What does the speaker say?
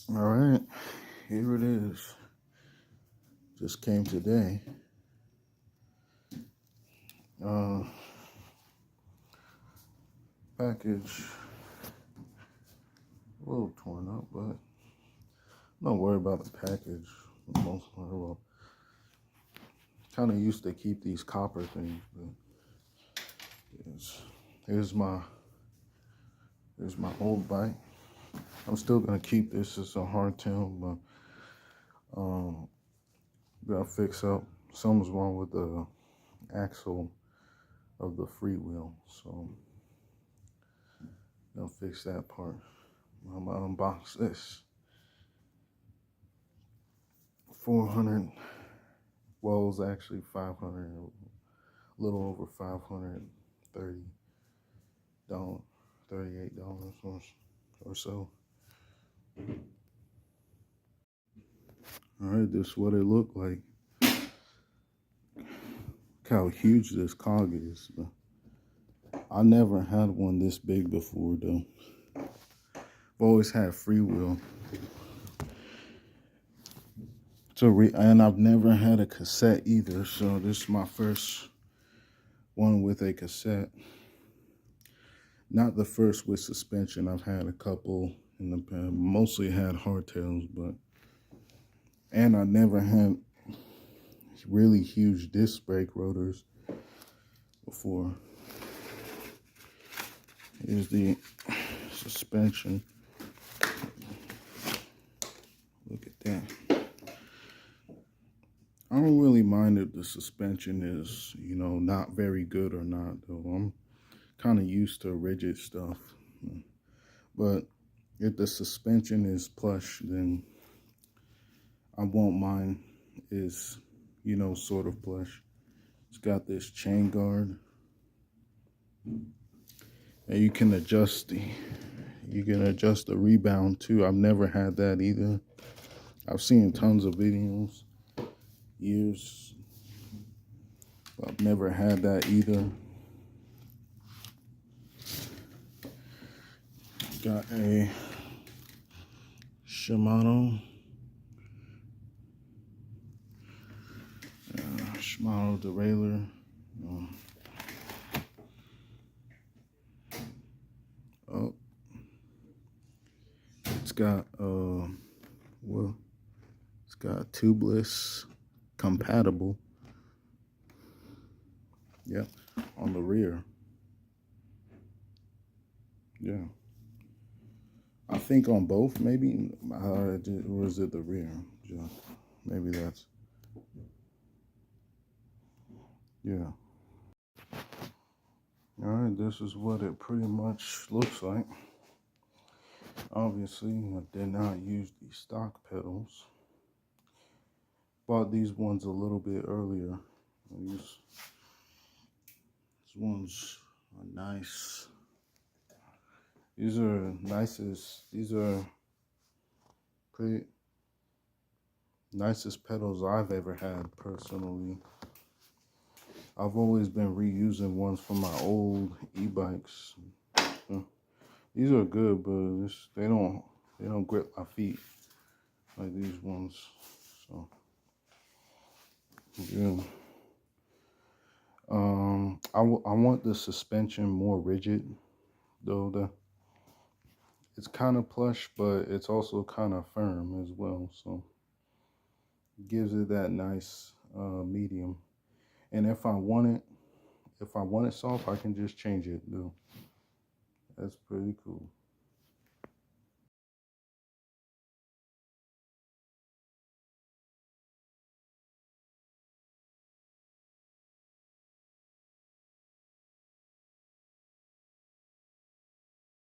All right, here it is. Just came today. Uh, Package a little torn up, but I'm not worried about the package for the most part. Well, kind of used to keep these copper things, but yes. Here's my old bike. I'm still gonna keep this as a hardtail, but gotta fix up. Something's wrong with the axle of the freewheel, so I'll fix that part. I'm gonna unbox this. 400. Well, it was actually 500. A little over 530 $38 or so. All right, this is what it looked like. Look how huge this cog is. I never had one this big before, though. I've always had freewheel. And I've never had a cassette either, so this is my first one with a cassette. Not the first with suspension. I've had a couple in the past. Mostly had hardtails, and I never had really huge disc brake rotors before. Here's the suspension. Look at that. I don't really mind if the suspension is, not very good or not, though. I'm kind of used to rigid stuff. But if the suspension is plush, then I won't mind. Is, sort of plush. It's got this chain guard. And you can adjust the rebound too. I've never had that either. I've seen tons of videos, years. But I've never had that either. Got a Shimano derailleur. Oh, it's got it's got tubeless compatible. Yep, on the rear. Yeah, I think on both maybe. Or is it the rear? Yeah, maybe that's. Yeah. All right, this is what it pretty much looks like. Obviously, I did not use the stock pedals. Bought these ones a little bit earlier. These ones are nice. These are pretty nicest pedals I've ever had personally. I've always been reusing ones from my old e-bikes. These are good, but they don't grip my feet like these ones. So yeah. I want the suspension more rigid, though. It's kind of plush, but it's also kind of firm as well. So it gives it that nice medium. And if I want it soft, I can just change it, though. That's pretty cool.